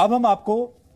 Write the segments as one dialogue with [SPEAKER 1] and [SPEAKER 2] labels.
[SPEAKER 1] अब हम आपको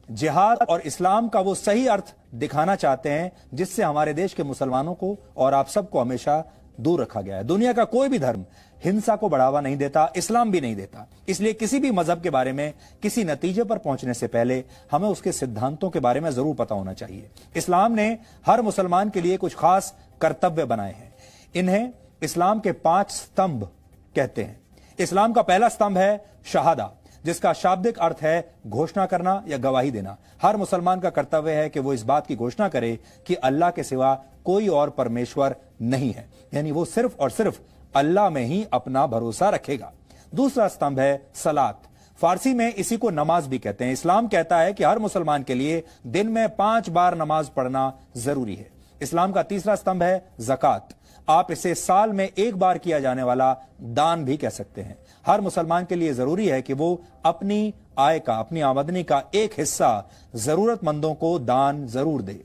[SPEAKER 1] जिहाद और इस्लाम का वो सही अर्थ दिखाना चाहते हैं जिससे हमारे देश के मुसलमानों को और आप सबको हमेशा दूर रखा गया है। दुनिया का कोई भी धर्म हिंसा को बढ़ावा नहीं देता, इस्लाम भी नहीं देता। इसलिए किसी भी मजहब के बारे में किसी नतीजे पर पहुंचने से पहले हमें उसके सिद्धांतों के बारे में जरूर पता होना चाहिए। इस्लाम ने हर मुसलमान के लिए कुछ खास कर्तव्य बनाए हैं। इन्हें इस्लाम के 5 स्तंभ कहते हैं। इस्लाम का पहला स्तंभ है शहादा, जिसका शाब्दिक अर्थ है घोषणा करना या गवाही देना। हर मुसलमान का कर्तव्य है कि वो इस बात की घोषणा करे कि अल्लाह के सिवा कोई और परमेश्वर नहीं है, यानी वो सिर्फ और सिर्फ अल्लाह में ही अपना भरोसा रखेगा। दूसरा स्तंभ है सलात, फारसी में इसी को नमाज भी कहते हैं। इस्लाम कहता है कि हर मुसलमान के लिए दिन में 5 बार नमाज पढ़ना जरूरी है। इस्लाम का तीसरा स्तंभ है ज़कात, आप इसे साल में 1 बार किया जाने वाला दान भी कह सकते हैं। हर मुसलमान के लिए जरूरी है कि वो अपनी आय का, अपनी आमदनी का एक हिस्सा जरूरतमंदों को दान जरूर दे,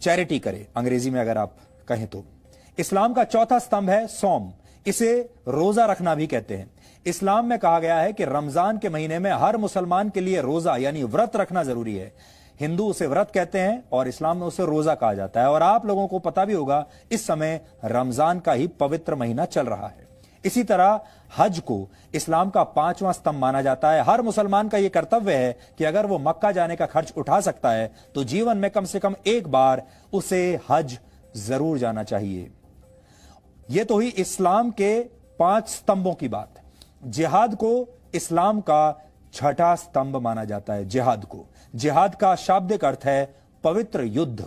[SPEAKER 1] चैरिटी करे अंग्रेजी में अगर आप कहें तो। इस्लाम का चौथा स्तंभ है सौम, इसे रोजा रखना भी कहते हैं। इस्लाम में कहा गया है कि रमजान के महीने में हर मुसलमान के लिए रोजा यानी व्रत रखना जरूरी है। हिंदू उसे व्रत कहते हैं और इस्लाम में उसे रोजा कहा जाता है। और आप लोगों को पता भी होगा इस समय रमजान का ही पवित्र महीना चल रहा है। इसी तरह हज को इस्लाम का 5वां स्तंभ माना जाता है। हर मुसलमान का यह कर्तव्य है कि अगर वो मक्का जाने का खर्च उठा सकता है तो जीवन में कम से कम 1 बार उसे हज जरूर जाना चाहिए। यह तो ही इस्लाम के 5 स्तंभों की बात। जिहाद को इस्लाम का 6ठा स्तंभ माना जाता है। जिहाद का शाब्दिक अर्थ है पवित्र युद्ध,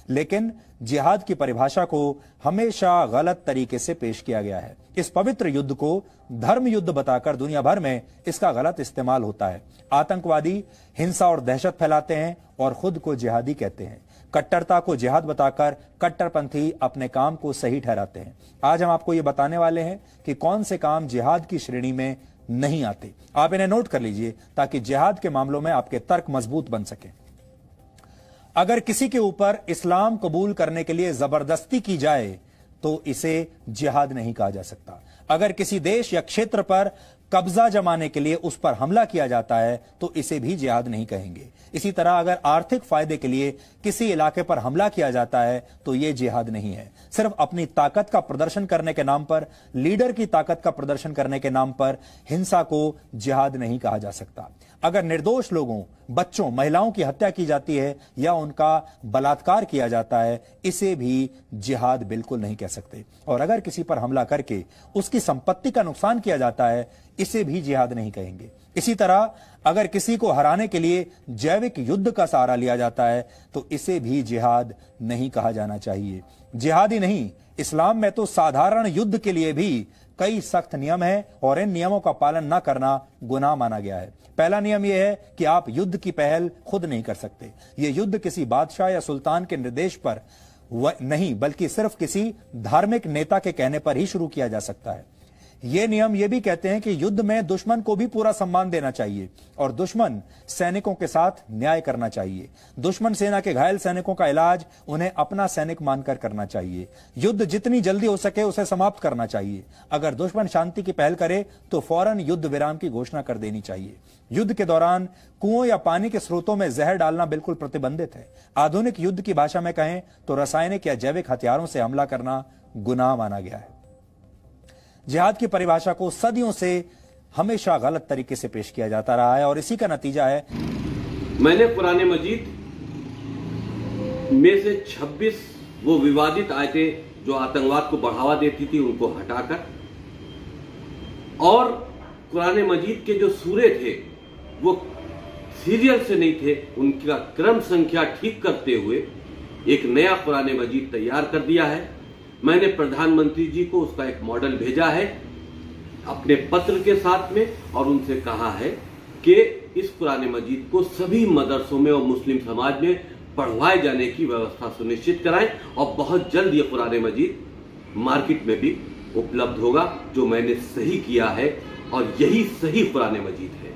[SPEAKER 1] लेकिन जिहाद की परिभाषा को हमेशा गलत तरीके से पेश किया गया है। इस पवित्र युद्ध को धर्म युद्ध बताकर दुनिया भर में इसका गलत इस्तेमाल होता है। आतंकवादी हिंसा और दहशत फैलाते हैं और खुद को जिहादी कहते हैं। कट्टरता को जिहाद बताकर कट्टरपंथी अपने काम को सही ठहराते हैं। आज हम आपको यह बताने वाले हैं कि कौन से काम जिहाद की श्रेणी में नहीं आते। आप इन्हें नोट कर लीजिए ताकि जिहाद के मामलों में आपके तर्क मजबूत बन सके। अगर किसी के ऊपर इस्लाम कबूल करने के लिए जबरदस्ती की जाए तो इसे जिहाद नहीं कहा जा सकता। अगर किसी देश या क्षेत्र पर कब्जा जमाने के लिए उस पर हमला किया जाता है तो इसे भी जिहाद नहीं कहेंगे। इसी तरह अगर आर्थिक फायदे के लिए किसी इलाके पर हमला किया जाता है तो यह जिहाद नहीं है। सिर्फ अपनी ताकत का प्रदर्शन करने के नाम पर, लीडर की ताकत का प्रदर्शन करने के नाम पर हिंसा को जिहाद नहीं कहा जा सकता। अगर निर्दोष लोगों, बच्चों, महिलाओं की हत्या की जाती है या उनका बलात्कार किया जाता है, इसे भी जिहाद बिल्कुल नहीं कह सकते। और अगर किसी पर हमला करके उसकी संपत्ति का नुकसान किया जाता है, इसे भी जिहाद नहीं कहेंगे। इसी तरह अगर किसी को हराने के लिए जैविक युद्ध का सहारा लिया जाता है तो इसे भी जिहाद नहीं कहा जाना चाहिए। जिहाद ही नहीं, इस्लाम में तो साधारण युद्ध के लिए भी कई सख्त नियम हैं और इन नियमों का पालन न करना गुनाह माना गया है। पहला नियम यह है कि आप युद्ध की पहल खुद नहीं कर सकते। यह युद्ध किसी बादशाह या सुल्तान के निर्देश पर नहीं बल्कि सिर्फ किसी धार्मिक नेता के कहने पर ही शुरू किया जा सकता है। ये नियम ये भी कहते हैं कि युद्ध में दुश्मन को भी पूरा सम्मान देना चाहिए और दुश्मन सैनिकों के साथ न्याय करना चाहिए। दुश्मन सेना के घायल सैनिकों का इलाज उन्हें अपना सैनिक मानकर करना चाहिए। युद्ध जितनी जल्दी हो सके उसे समाप्त करना चाहिए। अगर दुश्मन शांति की पहल करे तो फौरन युद्ध विराम की घोषणा कर देनी चाहिए। युद्ध के दौरान कुओं या पानी के स्रोतों में जहर डालना बिल्कुल प्रतिबंधित है। आधुनिक युद्ध की भाषा में कहें तो रासायनिक या जैविक हथियारों से हमला करना गुनाह माना गया है। जिहाद की परिभाषा को सदियों से हमेशा गलत तरीके से पेश किया जाता रहा है और इसी का नतीजा है।
[SPEAKER 2] मैंने कुरान मजीद में से 26 वो विवादित आयतें जो आतंकवाद को बढ़ावा देती थी उनको हटाकर और कुरान मजीद के जो सूरे थे वो सीरियल से नहीं थे, उनका क्रम संख्या ठीक करते हुए एक नया कुरान मजीद तैयार कर दिया है। मैंने प्रधानमंत्री जी को उसका एक मॉडल भेजा है अपने पत्र के साथ में और उनसे कहा है कि इस कुरान मजीद को सभी मदरसों में और मुस्लिम समाज में पढ़वाए जाने की व्यवस्था सुनिश्चित कराएं और बहुत जल्द ये कुरान मजीद मार्केट में भी उपलब्ध होगा। जो मैंने सही किया है और यही सही कुरान मजीद है।